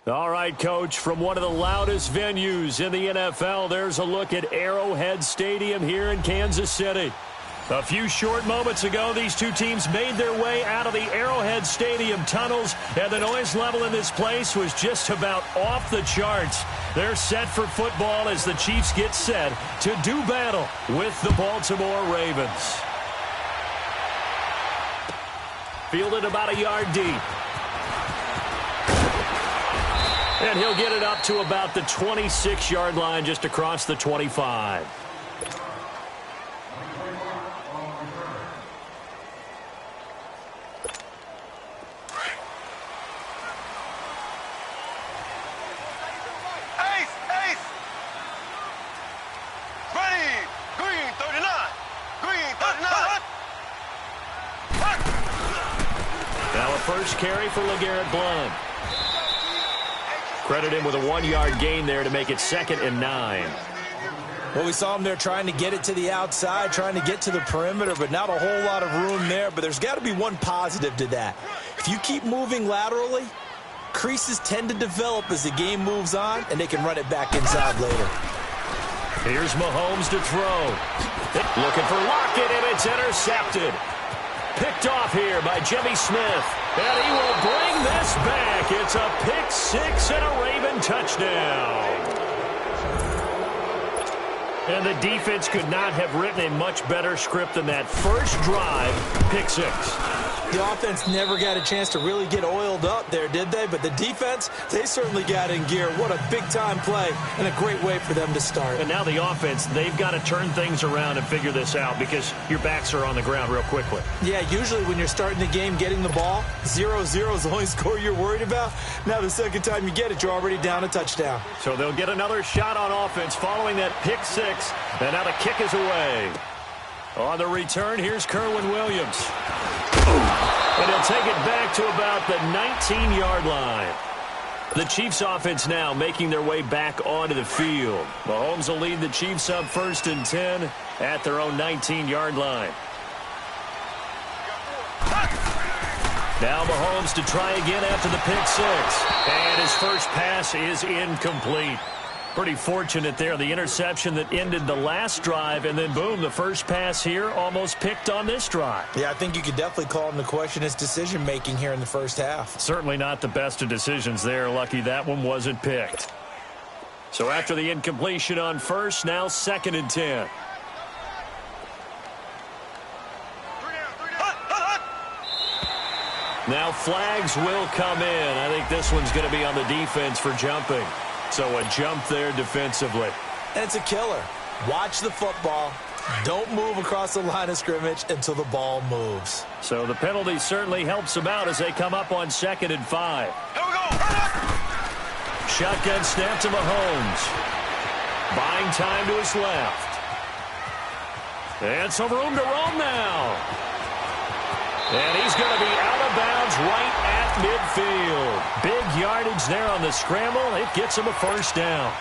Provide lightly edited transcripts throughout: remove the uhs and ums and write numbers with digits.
All right, Coach, from one of the loudest venues in the NFL, there's a look at Arrowhead Stadium here in Kansas City. A few short moments ago, these two teams made their way out of the Arrowhead Stadium tunnels, and the noise level in this place was just about off the charts. They're set for football as the Chiefs get set to do battle with the Baltimore Ravens. Fielded about a yard deep. And he'll get it up to about the 26-yard line, just across the 25. First carry for LeGarrette Blount. Credit him with a 1-yard gain there to make it 2nd and 9. Well, we saw him there trying to get it to the outside, trying to get to the perimeter, but not a whole lot of room there. But there's got to be one positive to that. If you keep moving laterally, creases tend to develop as the game moves on, and they can run it back inside later. Here's Mahomes to throw. Looking for Lockett, and it's intercepted. Picked off here by Jimmy Smith. And he will bring this back. It's a pick six and a Raven touchdown. And the defense could not have written a much better script than that first drive, pick six. The offense never got a chance to really get oiled up there, did they? But the defense, they certainly got in gear. What a big-time play and a great way for them to start. And now the offense, they've got to turn things around and figure this out because your backs are on the ground real quickly. Yeah, usually when you're starting the game getting the ball, 0-0 is the only score you're worried about. Now the second time you get it, you're already down a touchdown. So they'll get another shot on offense following that pick six. And now the kick is away. On the return, here's Kerwin Williams. And he'll take it back to about the 19-yard line. The Chiefs offense now making their way back onto the field. Mahomes will lead the Chiefs up 1st and 10 at their own 19-yard line. Now Mahomes to try again after the pick six. And his first pass is incomplete. Pretty fortunate there, the interception that ended the last drive, and then boom, the first pass here almost picked on this drive. Yeah, I think you could definitely call him to question his decision-making here in the first half. Certainly not the best of decisions there. Lucky that one wasn't picked. So after the incompletion on first, now 2nd and 10. Now flags will come in. I think this one's going to be on the defense for jumping. So a jump there defensively. And it's a killer. Watch the football. Don't move across the line of scrimmage until the ball moves. So the penalty certainly helps them out as they come up on 2nd and 5. Here we go. Shotgun snap to Mahomes. Buying time to his left. And some room to roam now. And he's going to be out of bounds right at midfield. Big yardage there on the scramble. It gets him a first down.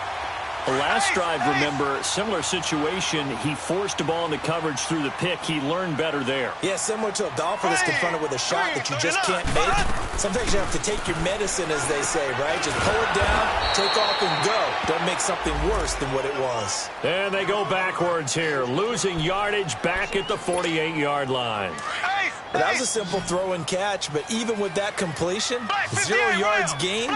The last drive, remember, similar situation. He forced the ball into coverage through the pick. He learned better there. Yeah, similar to a golfer that's confronted with a shot that you just can't make. Sometimes you have to take your medicine, as they say, right? Just pull it down, take off, and go. Don't make something worse than what it was. And they go backwards here, losing yardage back at the 48-yard line. Well, that was a simple throw and catch, but even with that completion, 0 yards gained,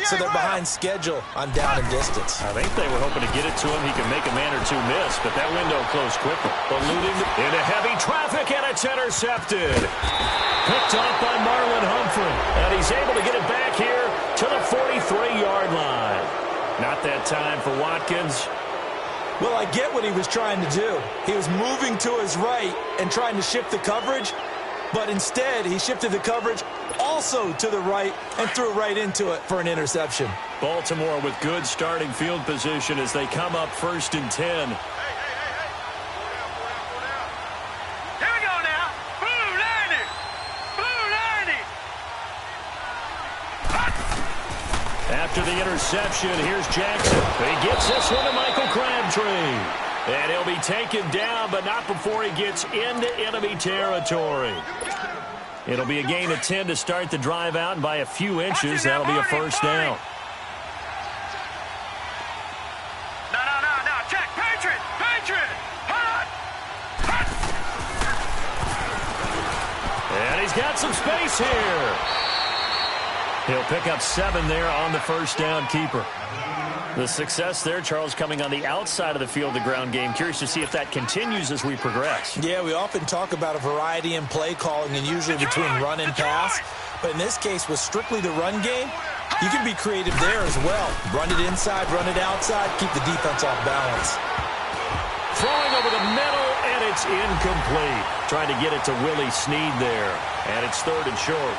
so they're behind schedule on down and distance. I think they were hoping to get it to him. He could make a man or two miss, but that window closed quickly. Eluding into heavy traffic, and it's intercepted. Picked off by Marlon Humphrey, and he's able to get it back here to the 43-yard line. Not that time for Watkins. Well, I get what he was trying to do. He was moving to his right and trying to shift the coverage, but instead he shifted the coverage also to the right and threw right into it for an interception. Baltimore with good starting field position as they come up 1st and 10. Here we go now. Blue 90. Blue 90. After the interception, here's Jackson. He gets this one to Michael Crabtree. And he'll be taken down, but not before he gets into enemy territory. It'll be a gain of 10 to start the drive out, and by a few inches, that'll be a first down. got some space here. He'll pick up 7 there on the first down keeper. The success there, Charles, coming on the outside of the field, the ground game. Curious to see if that continues as we progress. Yeah, we often talk about a variety in play calling and usually between run and pass. But in this case, with strictly the run game, you can be creative there as well. Run it inside, run it outside, keep the defense off balance. Throwing over the middle, and it's incomplete. Trying to get it to Willie Snead there. And it's 3rd and short.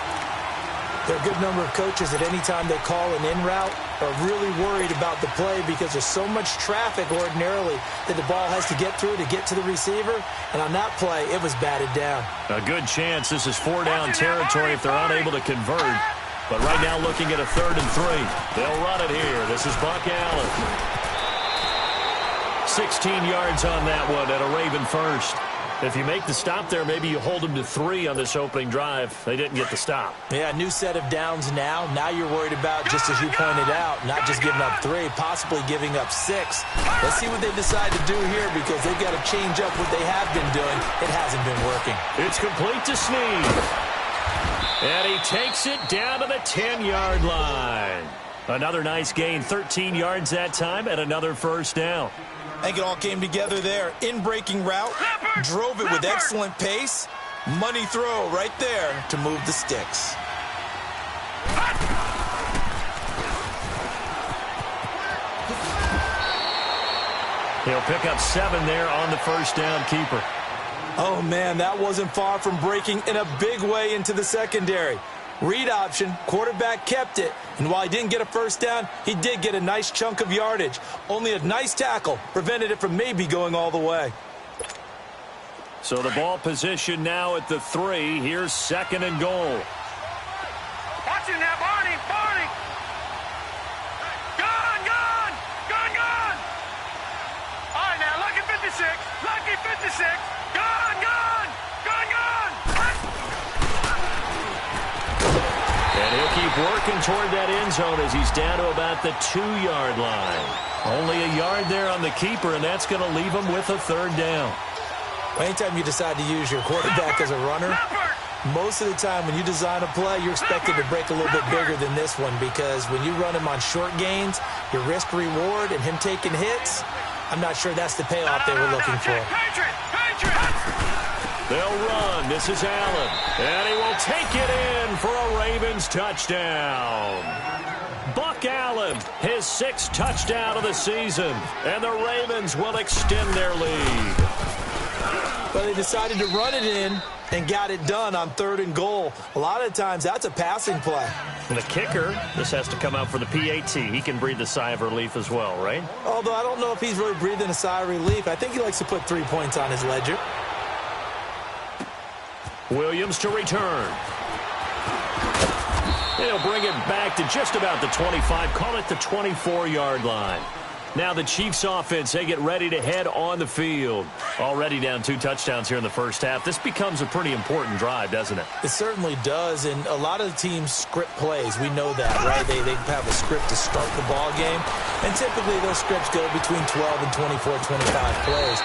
There are a good number of coaches that any time they call an in route are really worried about the play because there's so much traffic ordinarily that the ball has to get through to get to the receiver. And on that play, it was batted down. A good chance this is 4-down territory if they're unable to convert. But right now looking at a 3rd and 3. They'll run it here. This is Buck Allen. 16 yards on that one at a Raven first. If you make the stop there, maybe you hold them to 3 on this opening drive. They didn't get the stop. Yeah, new set of downs now. Now you're worried about, just as you pointed out, not just giving up 3, possibly giving up 6. Let's see what they decide to do here because they've got to change up what they have been doing. It hasn't been working. It's complete to Snead. And he takes it down to the 10-yard line. Another nice gain, 13 yards that time, and another first down. I think it all came together there. In-breaking route, drove it with excellent pace. Money throw right there to move the sticks. He'll pick up 7 there on the first down keeper. Oh, man, that wasn't far from breaking in a big way into the secondary. Read option, quarterback kept it, and while he didn't get a first down, he did get a nice chunk of yardage. Only a nice tackle prevented it from maybe going all the way. So the ball position now at the 3. Here's 2nd and goal. Watch it now, Barney, Barney. Gone, gone, gone, gone. All right, now, lucky 56, lucky 56. Gone, gone, gone, gone. And he'll keep working toward that end zone as he's down to about the 2-yard line. Only a yard there on the keeper, and that's going to leave him with a 3rd down. Anytime you decide to use your quarterback as a runner, most of the time when you design a play, you're expected to break a little bit bigger than this one because when you run him on short gains, your risk-reward and him taking hits, I'm not sure that's the payoff they were looking for. They'll run. This is Allen. And he will take it in for a Ravens touchdown. Buck Allen, his 6th touchdown of the season. And the Ravens will extend their lead. But they decided to run it in and got it done on 3rd and goal. A lot of times that's a passing play. And the kicker, this has to come out for the PAT. He can breathe a sigh of relief as well, right? Although I don't know if he's really breathing a sigh of relief. I think he likes to put 3 points on his ledger. Williams to return. He'll bring it back to just about the 25, call it the 24-yard line. Now the Chiefs offense, they get ready to head on the field. Already down 2 touchdowns here in the first half. This becomes a pretty important drive, doesn't it? It certainly does, and a lot of the teams script plays. We know that, right? They have a script to start the ball game, and typically those scripts go between 12 and 24, 25 plays.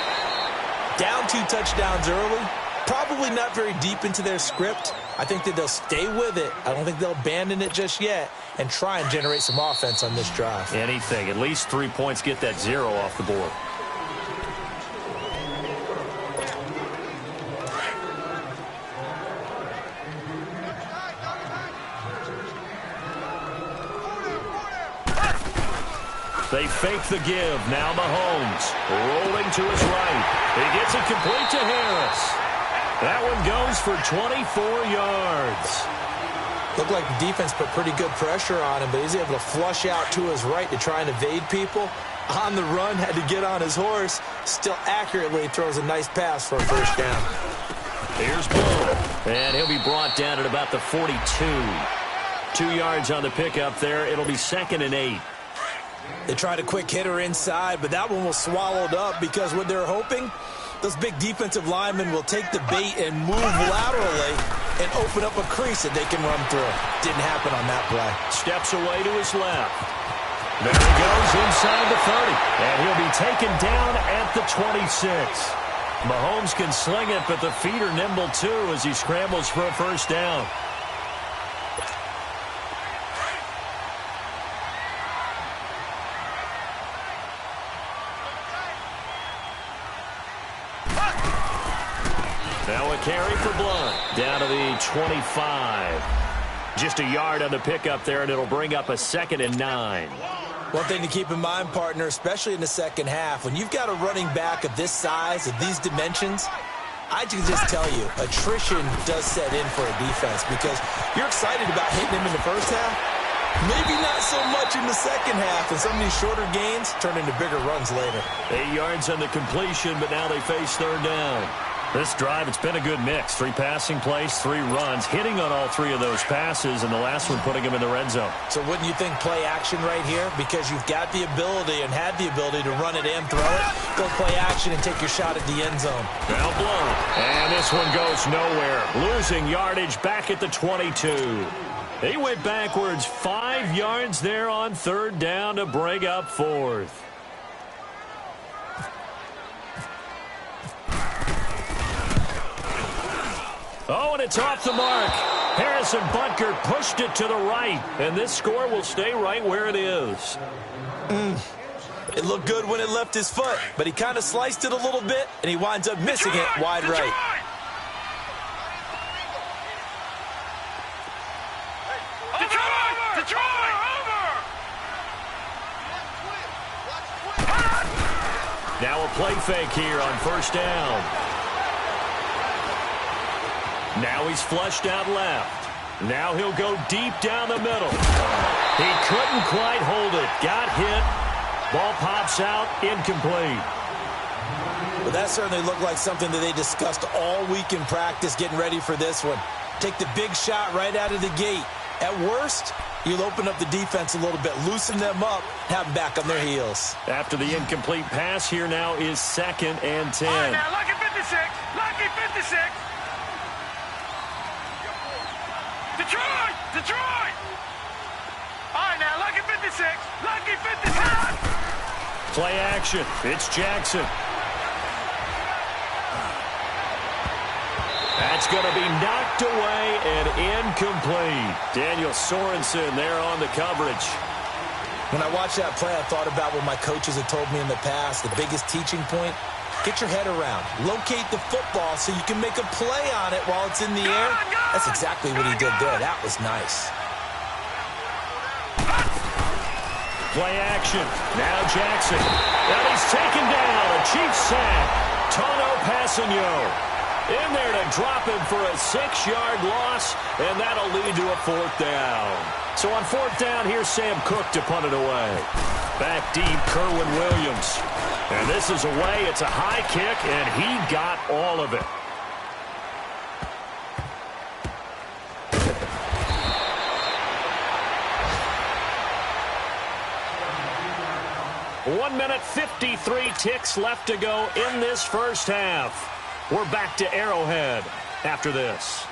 Down 2 touchdowns early. Probably not very deep into their script. I think that they'll stay with it. I don't think they'll abandon it just yet and try and generate some offense on this drive. Anything. At least 3 points, get that 0 off the board. They fake the give. Now Mahomes rolling to his right. He gets it complete to Harris. That one goes for 24 yards. Looked like the defense put pretty good pressure on him, but he's able to flush out to his right to try and evade people. On the run, had to get on his horse. Still accurately throws a nice pass for a first down. Here's Bull. And he'll be brought down at about the 42. 2 yards on the pickup there. It'll be 2nd and 8. They tried a quick hitter inside, but that one was swallowed up because what they're hoping, those big defensive linemen will take the bait and move laterally and open up a crease that they can run through. Didn't happen on that play. Steps away to his left. There he goes inside the 30. And he'll be taken down at the 26. Mahomes can sling it, but the feet are nimble too as he scrambles for a first down. Now a carry for Blunt. Down to the 25. Just a yard on the pickup there, and it'll bring up a 2nd and 9. One thing to keep in mind, partner, especially in the second half, when you've got a running back of this size, of these dimensions, I can just tell you, attrition does set in for a defense because you're excited about hitting him in the first half. Maybe not so much in the second half, and some of these shorter gains turn into bigger runs later. 8 yards on the completion, but now they face third down. This drive, it's been a good mix. 3 passing plays, 3 runs, hitting on all 3 of those passes, and the last one putting him in the red zone. So wouldn't you think play action right here? Because you've got the ability and had the ability to run it and throw it. Go play action and take your shot at the end zone. Now blown. And this one goes nowhere. Losing yardage back at the 22. They went backwards 5 yards there on third down to bring up 4th. Oh, and it's off the mark. Harrison Butker pushed it to the right, and this score will stay right where it is. It looked good when it left his foot, but he kind of sliced it a little bit, and he winds up missing it wide right. Now a play fake here on first down. Now he's flushed out left. Now he'll go deep down the middle. He couldn't quite hold it. Got hit. Ball pops out. Incomplete. Well, that certainly looked like something that they discussed all week in practice getting ready for this one. Take the big shot right out of the gate. At worst, you'll open up the defense a little bit, loosen them up, have them back on their heels. After the incomplete pass, here now is 2nd and 10. All right, now, lucky 56. Lucky 56. Detroit! Detroit! All right, now, lucky 56. Lucky 56. Play action. It's Jackson. That's going to be knocked away and incomplete. Daniel Sorensen there on the coverage. When I watched that play, I thought about what my coaches had told me in the past. The biggest teaching point, get your head around. Locate the football so you can make a play on it while it's in the air. That's exactly what he did there. That was nice. Play action. Now Jackson. And he's taken down. A Chiefs sack. Tono Passanio in there to drop him for a 6-yard loss, and that'll lead to a 4th down. So on 4th down, here's Sam Cook to punt it away. Back deep, Kerwin Williams. And this is away. It's a high kick, and he got all of it. One minute, 53 ticks left to go in this first half. We're back to Arrowhead after this.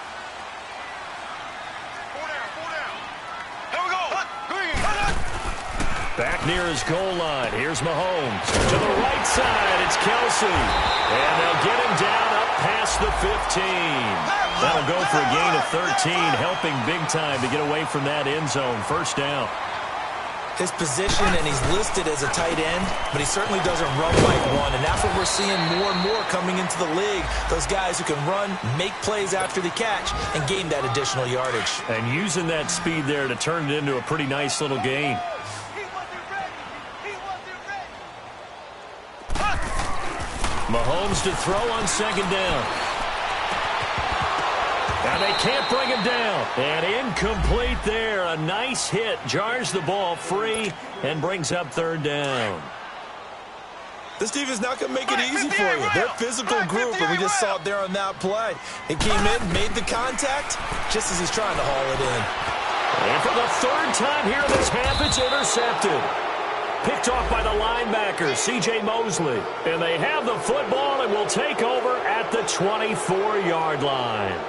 4 down. Here we go. Green. Back near his goal line. Here's Mahomes. To the right side, it's Kelsey. And they'll get him down up past the 15. That'll go for a gain of 13, helping big time to get away from that end zone. First down. His position, and he's listed as a tight end, but he certainly doesn't run like one, and that's what we're seeing more and more coming into the league. Those guys who can run, make plays after the catch, and gain that additional yardage. And using that speed there to turn it into a pretty nice little gain. Mahomes to throw on 2nd down. And they can't bring him down. And incomplete there. A nice hit. Jars the ball free and brings up 3rd down. This defense not going to make it easy for you. They're a physical group, and we just saw it there on that play. It came in, made the contact, just as he's trying to haul it in. And for the 3rd time here in this half, it's intercepted. Picked off by the linebacker, C.J. Mosley. And they have the football and will take over at the 24-yard line.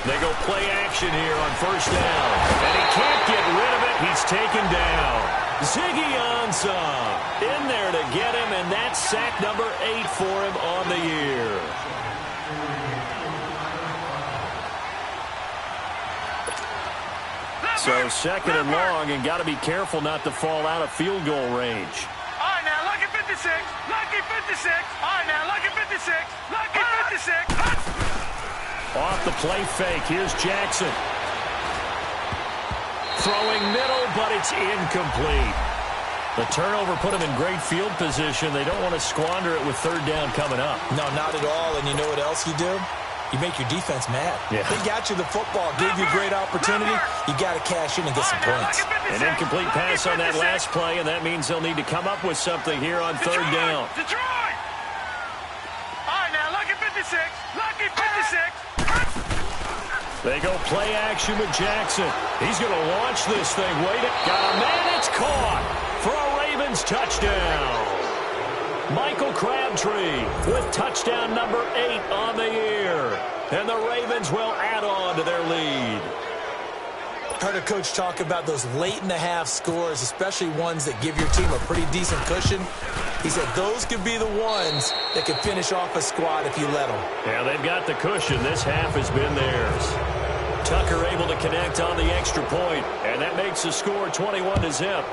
They go play action here on first down. And he can't get rid of it. He's taken down. Ziggy Ansah in there to get him, and that's sack number 8 for him on the year. So second and long, and got to be careful not to fall out of field goal range. All right, now, lucky 56. Lucky 56. All right, now, lucky 56. Lucky 56. Off the play fake. Here's Jackson. Throwing middle, but it's incomplete. The turnover put him in great field position. They don't want to squander it with third down coming up. No, not at all. And you know what else you do? You make your defense mad. Yeah. They got you the football, gave you a great opportunity. You got to cash in and get some points. An incomplete pass on that last play, and that means they'll need to come up with something here on third down. Detroit! All right, now, lucky 56. Lucky 56. They go play action with Jackson. He's going to launch this thing. Got a man. It's caught for a Ravens touchdown. Michael Crabtree with touchdown number 8 on the year. And the Ravens will add on to their lead. Heard a coach talk about those late-in-the-half scores, especially ones that give your team a pretty decent cushion. He said those could be the ones that can finish off a squad if you let them. Yeah, they've got the cushion. This half has been theirs. Tucker able to connect on the extra point, and that makes the score 21-0.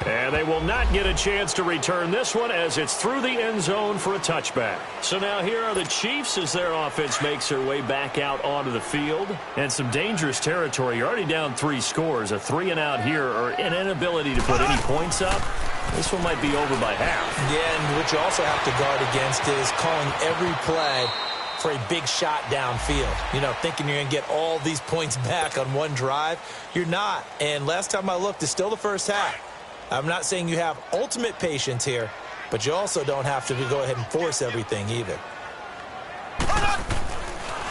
And they will not get a chance to return this one as it's through the end zone for a touchback. So now here are the Chiefs as their offense makes their way back out onto the field. And some dangerous territory. You're already down 3 scores. A 3-and-out here or an inability to put any points up. This one might be over by half. Yeah, and what you also have to guard against is calling every play for a big shot downfield. You know, thinking you're going to get all these points back on one drive. You're not. And last time I looked, it's still the first half. I'm not saying you have ultimate patience here, but you also don't have to go ahead and force everything either.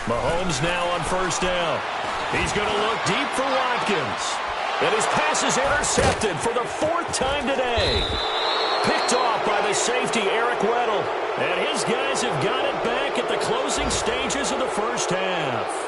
Mahomes now on first down. He's going to look deep for Watkins. And his pass is intercepted for the 4th time today. Picked off by the safety, Eric Weddle. And his guys have got it back at the closing stages of the first half.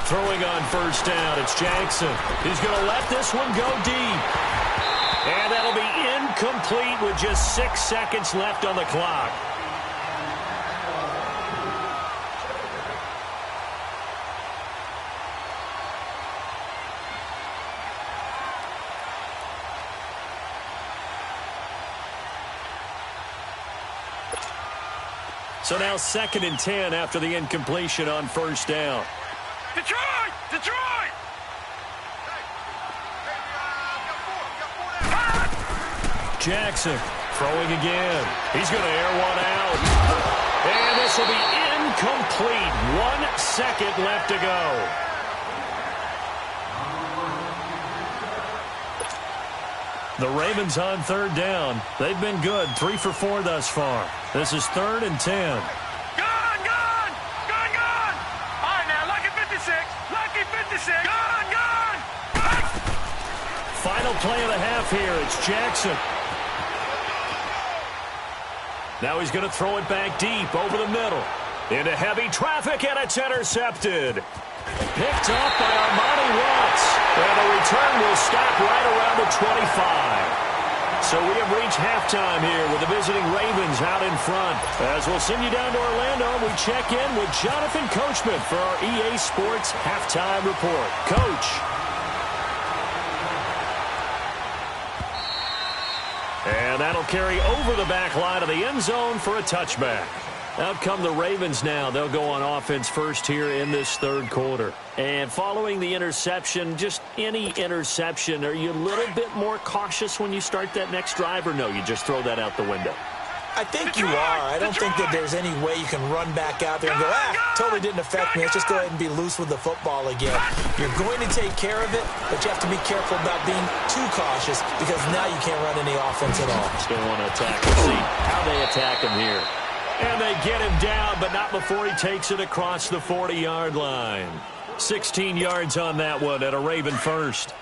Throwing on first down, it's Jackson. He's going to let this one go deep. And that'll be incomplete with just 6 seconds left on the clock. So now 2nd and 10 after the incompletion on first down. Detroit! Detroit! Jackson throwing again. He's going to air one out. And this will be incomplete. 1 second left to go. The Ravens on third down. They've been good. 3 for 4 thus far. This is 3rd and 10. Final play of the half here. It's Jackson. Now he's going to throw it back deep over the middle. Into heavy traffic, and it's intercepted. Picked off by Armani Watts. And the return will stop right around the 25. So we have reached halftime here with the visiting Ravens out in front. As we'll send you down to Orlando, we check in with Jonathan Coachman for our EA Sports Halftime Report. Coach. And that'll carry over the back line of the end zone for a touchback. Out come the Ravens now. They'll go on offense first here in this third quarter. And following the interception, just any interception, are you a little bit more cautious when you start that next drive, or no, you just throw that out the window? I think you are. I don't think that there's any way you can run back out there and go, totally didn't affect me. Let's just go ahead and be loose with the football again. You're going to take care of it, but you have to be careful about being too cautious because now you can't run any offense at all. Still want to attack. Let's see how they attack him here. And they get him down, but not before he takes it across the 40-yard line. 16 yards on that one at a Raven first.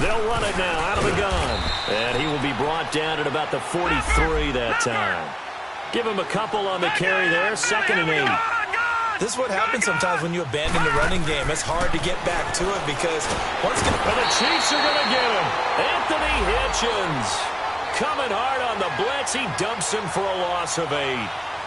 They'll run it now out of the gun. And he will be brought down at about the 43 that time. Give him a couple on the carry there. 2nd and 8. This is what happens sometimes when you abandon the running game. It's hard to get back to it because once again, well, the Chiefs are going to get him. Anthony Hitchens coming hard on the blitz. He dumps him for a loss of 8.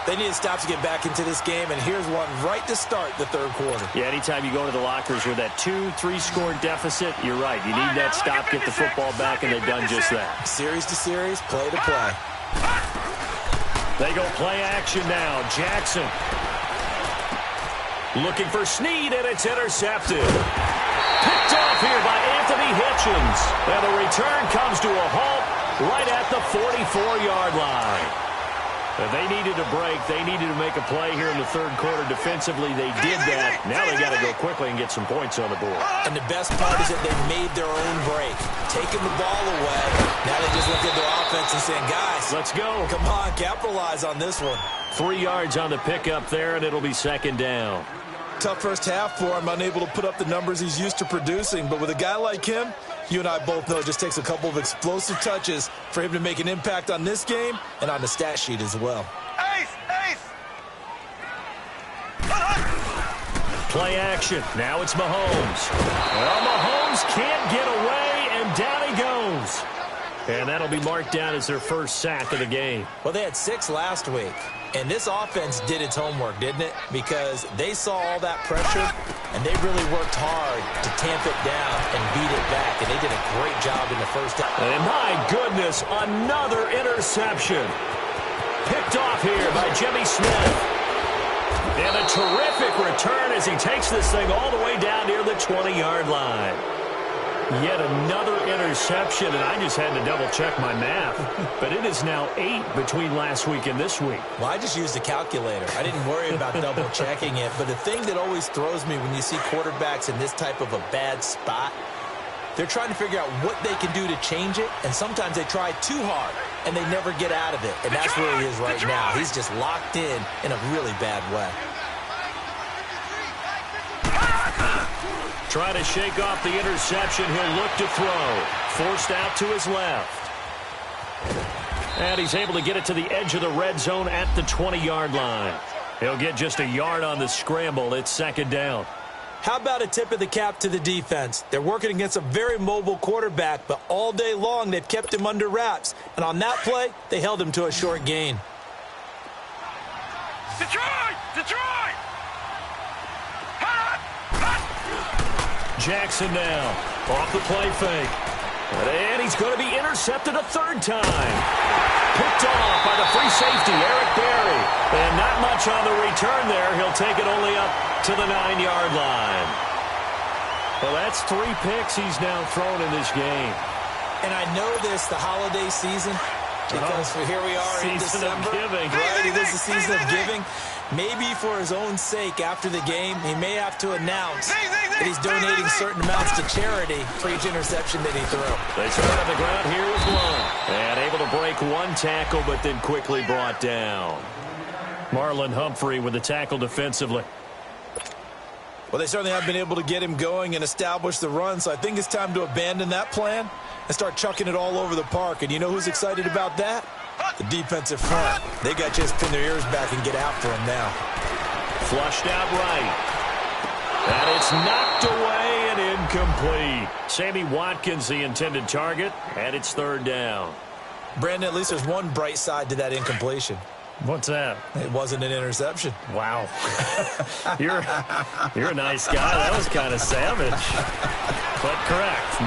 They need to stop to get back into this game, and here's one right to start the third quarter. Yeah, anytime you go to the lockers with that 2-3 score deficit, you're right. You need that stop, get the football back, and they've done just that. Series to series, play to play. They go play action now. Jackson looking for Snead, and it's intercepted. Picked off here by Anthony Hitchens. And the return comes to a halt right at the 44-yard line. They needed a break. They needed to make a play here in the third quarter. Defensively, they did that. Now they got to go quickly and get some points on the board. And the best part is that they made their own break. Taking the ball away. Now they just looked at their offense and saying, guys, let's go. Come on, capitalize on this one. 3 yards on the pickup there, and it'll be 2nd down. Tough first half for him, unable to put up the numbers he's used to producing. But with a guy like him, you and I both know it just takes a couple of explosive touches for him to make an impact on this game and on the stat sheet as well. Ace! Play action. Now it's Mahomes. Well, Mahomes can't get away, and down he goes. And that'll be marked down as their first sack of the game. Well, they had 6 last week. And this offense did its homework, didn't it? Because they saw all that pressure, and they really worked hard to tamp it down and beat it back. And they did a great job in the first half. And my goodness, another interception. Picked off here by Jimmy Smith. And a terrific return as he takes this thing all the way down near the 20-yard line. Yet another interception, and I just had to double-check my math. But it is now 8 between last week and this week. Well, I just used a calculator. I didn't worry about double-checking it. But the thing that always throws me when you see quarterbacks in this type of a bad spot, they're trying to figure out what they can do to change it, and sometimes they try too hard, and they never get out of it. And that's where he is right now. He's just locked in a really bad way. Try to shake off the interception. He'll look to throw. Forced out to his left. And he's able to get it to the edge of the red zone at the 20-yard line. He'll get just a yard on the scramble. It's 2nd down. How about a tip of the cap to the defense? They're working against a very mobile quarterback, but all day long they've kept him under wraps. And on that play, they held him to a short gain. Detroit! Jackson now off the play fake. And he's going to be intercepted a 3rd time. Picked off by the free safety, Eric Berry. And not much on the return there. He'll take it only up to the 9-yard line. Well, that's 3 picks he's now thrown in this game. And I know this, the holiday season, because here we are in December. Right, it is the season of giving. Maybe for his own sake, after the game, he may have to announce that he's donating certain amounts to charity for each interception that he threw. They start on the ground here with Blount. And able to break 1 tackle, but then quickly brought down. Marlon Humphrey with the tackle defensively. Well, they certainly have been able to get him going and establish the run, so I think it's time to abandon that plan and start chucking it all over the park. And you know who's excited about that? The defensive front. They got to just pin their ears back and get after him now. Flushed out right. And it's knocked away and incomplete. Sammy Watkins, the intended target, and it's 3rd down. Brandon, at least there's one bright side to that incompletion. What's that? It wasn't an interception. Wow. You're a nice guy. That was kind of savage. But correct.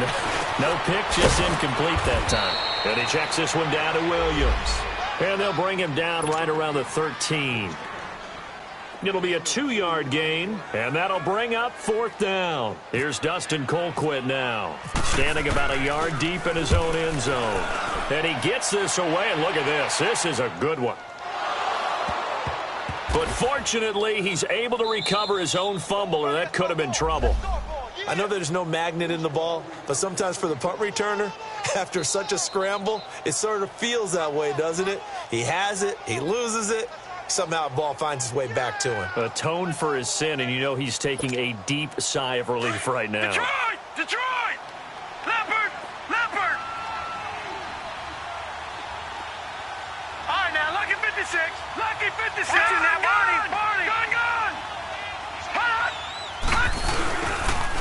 No pick, just incomplete that time. And he checks this one down to Williams. And they'll bring him down right around the 13. It'll be a 2-yard gain, and that'll bring up 4th down. Here's Dustin Colquitt now, standing about a yard deep in his own end zone. And he gets this away, and look at this. This is a good one. But fortunately, he's able to recover his own fumble, or that could have been trouble. I know there's no magnet in the ball, but sometimes for the punt returner, after such a scramble, it sort of feels that way, doesn't it? He has it, he loses it, somehow the ball finds its way back to him. Atone for his sin, and you know he's taking a deep sigh of relief right now. Detroit! Detroit! Leopard! Leopard! All right, now, Lucky 56. Lucky 56 in that Barney! Gun, gun!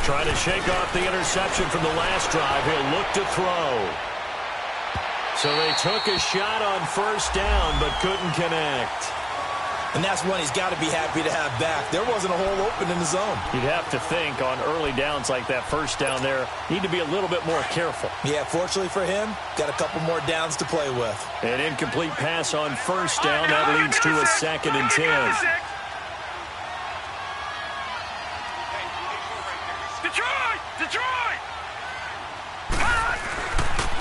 Trying to shake off the interception from the last drive. He'll look to throw. So they took a shot on 1st down, but couldn't connect. And that's one he's got to be happy to have back. There wasn't a hole open in the zone. You'd have to think on early downs like that 1st down there, need to be a little bit more careful. Yeah, fortunately for him, got a couple more downs to play with. An incomplete pass on 1st down. That leads to a 2nd and 10. Detroit! Detroit!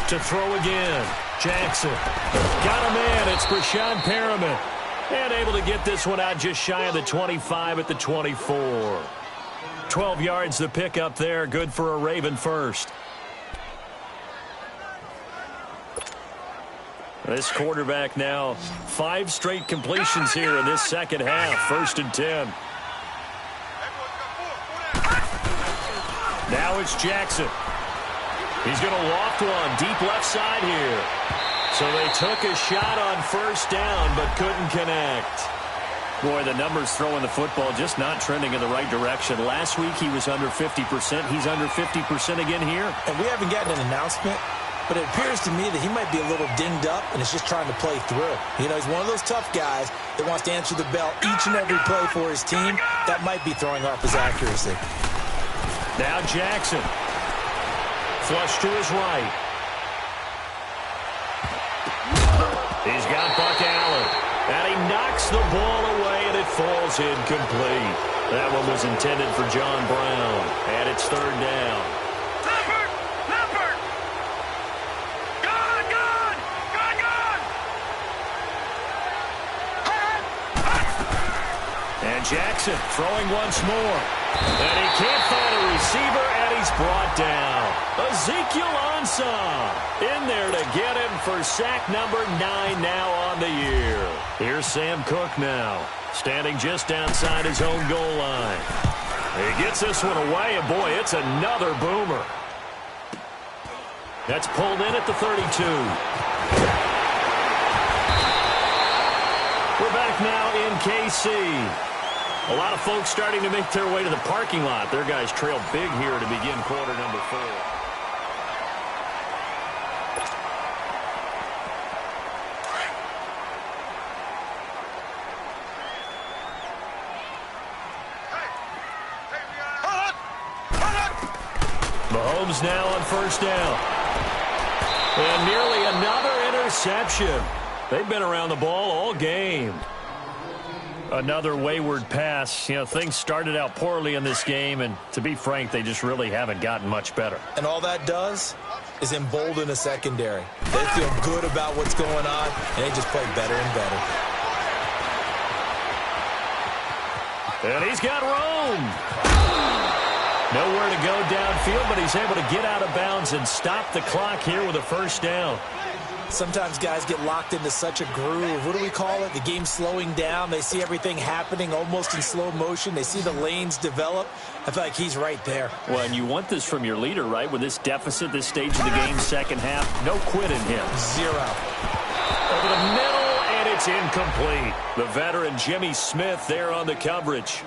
To throw again. Jackson. Got him in. It's Brashad Perriman. And able to get this one out just shy of the 25 at the 24. 12 yards the pickup there. Good for a Raven first. This quarterback now 5 straight completions here in this second half. 1st and 10. Now it's Jackson. He's going to loft one deep left side here. So they took a shot on 1st down, but couldn't connect. Boy, the numbers throwing the football just not trending in the right direction. Last week he was under 50%. He's under 50% again here. And we haven't gotten an announcement, but it appears to me that he might be a little dinged up and is just trying to play through. You know, he's one of those tough guys that wants to answer the bell each and every play for his team. That might be throwing off his accuracy. Now Jackson. Flush to his right. He's got Buck Allen. And he knocks the ball away, and it falls incomplete. That one was intended for John Brown. And it's 3rd down. Leopard! Leopard! Gun, gun! Gun, gun! And Jackson throwing once more. And he can't find a receiver, and he's brought down. Ezekiel Ansah in there to get him for sack number 9 now on the year. Here's Sam Cook now, standing just outside his own goal line. He gets this one away, and boy, it's another boomer. That's pulled in at the 32. We're back now in KC. A lot of folks starting to make their way to the parking lot. Their guys trail big here to begin quarter number 4. Mahomes now on 1st down. And nearly another interception. They've been around the ball all game. Another wayward pass. You know, things started out poorly in this game, and to be frank, they just really haven't gotten much better. And all that does is embolden a secondary. They feel good about what's going on, and they just play better and better. And he's got room. Nowhere to go downfield, but he's able to get out of bounds and stop the clock here with a 1st down. Sometimes guys get locked into such a groove. What do we call it? The game slowing down. They see everything happening almost in slow motion. They see the lanes develop. I feel like he's right there. Well, and you want this from your leader, right? With this deficit, this stage of the game, second half, no quit in him. 0. Over the middle, and it's incomplete. The veteran Jimmy Smith there on the coverage.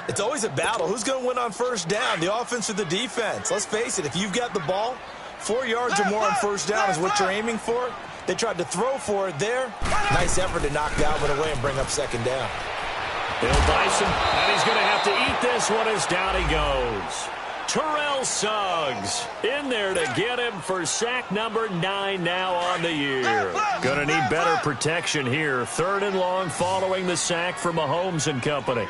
It's always a battle. Who's going to win on 1st down, the offense or the defense? Let's face it, if you've got the ball, 4 yards or more on 1st down is what you're aiming for. They tried to throw for it there. Nice effort to knock Dalvin away and bring up 2nd down. Bill Dyson, and he's going to have to eat this one as down he goes. Terrell Suggs in there to get him for sack number 9 now on the year. Gonna need better protection here. 3rd and long following the sack for Mahomes and company.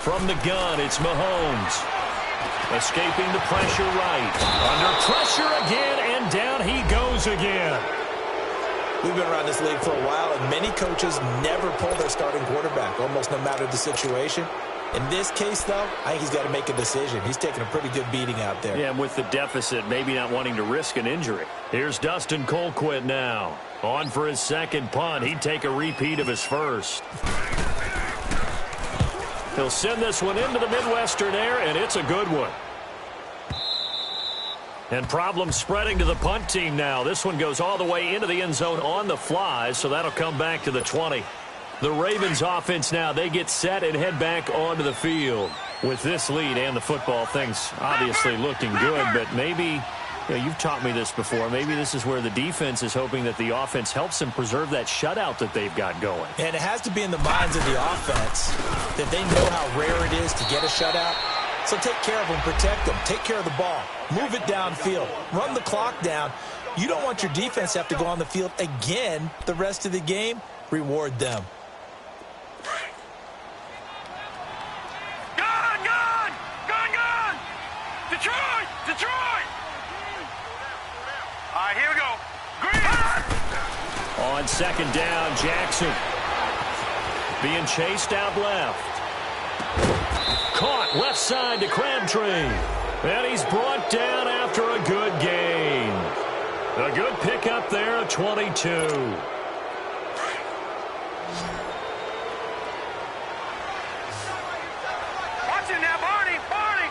From the gun, it's Mahomes. Escaping the pressure right. Under pressure again, and down he goes again. We've been around this league for a while, and many coaches never pull their starting quarterback, almost no matter the situation. In this case, though, I think he's got to make a decision. He's taking a pretty good beating out there. Yeah, and with the deficit, maybe not wanting to risk an injury. Here's Dustin Colquitt now. On for his second punt. He'd take a repeat of his first. He'll send this one into the Midwestern air, and it's a good one. And problems spreading to the punt team now. This one goes all the way into the end zone on the fly, so that'll come back to the 20. The Ravens offense now, they get set and head back onto the field. With this lead and the football, things obviously looking good, but maybe, you've taught me this before, maybe this is where the defense is hoping that the offense helps them preserve that shutout that they've got going. And it has to be in the minds of the offense that they know how rare it is to get a shutout. So take care of them, protect them, take care of the ball, move it downfield, run the clock down. You don't want your defense to have to go on the field again the rest of the game. Reward them. Gun, gun! Gun, gun! Detroit! Detroit! All right, here we go. Green! On second down, Jackson being chased out left. Caught left side to Crabtree. And he's brought down after a good gain. A good pickup there of 22. Watch it now, Barney! Barney!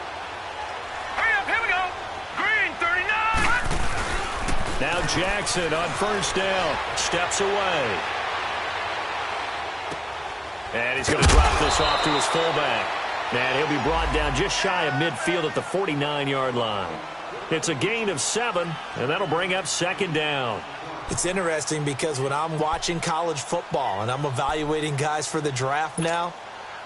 Hurry up, here we go! Green, 39! Now Jackson on first down. Steps away. And he's going to drop this off to his fullback. And he'll be brought down just shy of midfield at the 49-yard line. It's a gain of 7, and that'll bring up second down. It's interesting because when I'm watching college football and I'm evaluating guys for the draft now,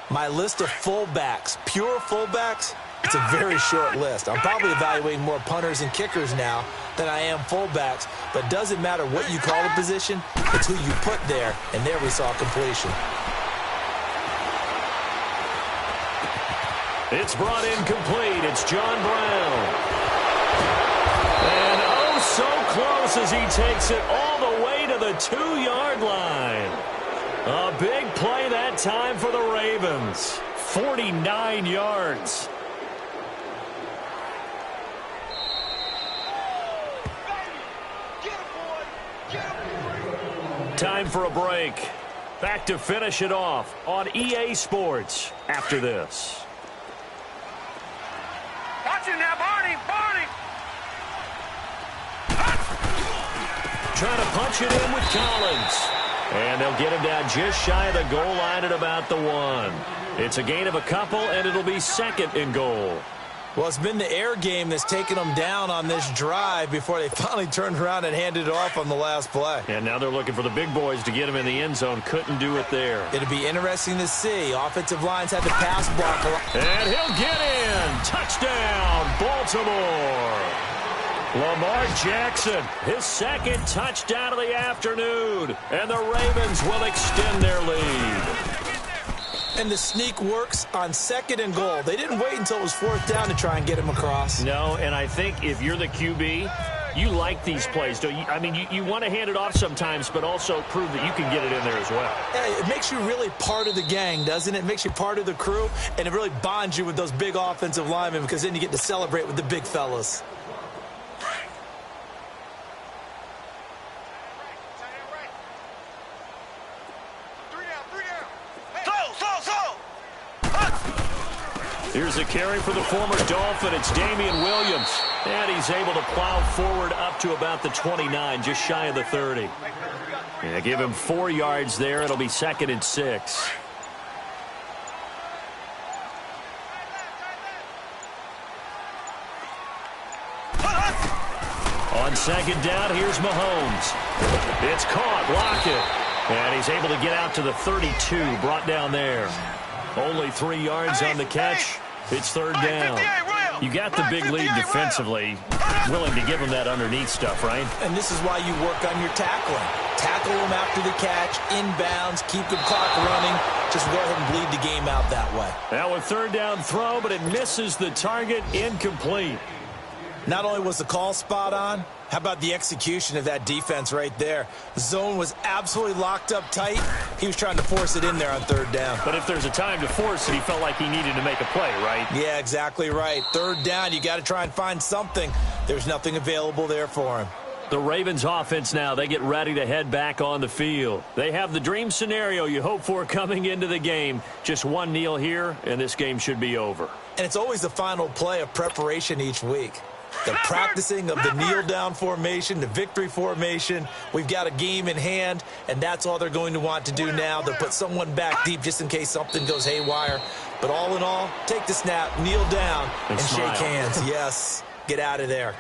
my list of fullbacks, pure fullbacks, it's a very short list. I'm probably evaluating more punters and kickers now than I am fullbacks, but it doesn't matter what you call the position, it's who you put there, and there we saw completion. It's brought in complete. It's John Brown. And oh, so close as he takes it all the way to the 2-yard line. A big play that time for the Ravens. 49 yards. Time for a break. Back to finish it off on EA Sports after this. Watch it now, Barney! Barney! Trying to punch it in with Collins. And they'll get him down just shy of the goal line at about the 1. It's a gain of a couple, and it'll be second and goal. Well, it's been the air game that's taken them down on this drive before they finally turned around and handed it off on the last play. And now they're looking for the big boys to get him in the end zone. Couldn't do it there. It'll be interesting to see. Offensive lines had the pass block. And he'll get in. Touchdown, Baltimore. Lamar Jackson, his second touchdown of the afternoon. And the Ravens will extend their lead. And the sneak works on second and goal. They didn't wait until it was fourth down to try and get him across. No, and I think if you're the QB, you like these plays, don't you? I mean, you want to hand it off sometimes, but also prove that you can get it in there as well. Yeah, it makes you really part of the gang, doesn't it? It makes you part of the crew, and it really bonds you with those big offensive linemen because then you get to celebrate with the big fellas. Here's a carry for the former Dolphin. It's Damian Williams. And he's able to plow forward up to about the 29, just shy of the 30. Yeah, give him 4 yards there. It'll be second and 6. On second down, here's Mahomes. It's caught. Lockett. And he's able to get out to the 32, brought down there. Only 3 yards on the catch. It's third down. You got the big lead defensively. Willing to give him that underneath stuff, right? And this is why you work on your tackling. Tackle him after the catch, inbounds, keep the clock running. Just go ahead and bleed the game out that way. Now a third down throw, but it misses the target, incomplete. Not only was the call spot on, how about the execution of that defense right there? The zone was absolutely locked up tight. He was trying to force it in there on third down. But if there's a time to force it, he felt like he needed to make a play, right? Yeah, exactly right. Third down, you got to try and find something. There's nothing available there for him. The Ravens offense now, they get ready to head back on the field. They have the dream scenario you hope for coming into the game. Just one kneel here, and this game should be over. And it's always the final play of preparation each week. The practicing of the kneel-down formation, the victory formation. We've got a game in hand, and that's all they're going to want to do now. They'll put someone back deep just in case something goes haywire. But all in all, take the snap, kneel down, and shake hands. Yes, get out of there.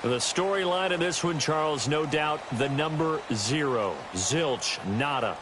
The storyline of this one, Charles, no doubt the number 0. Zilch, nada.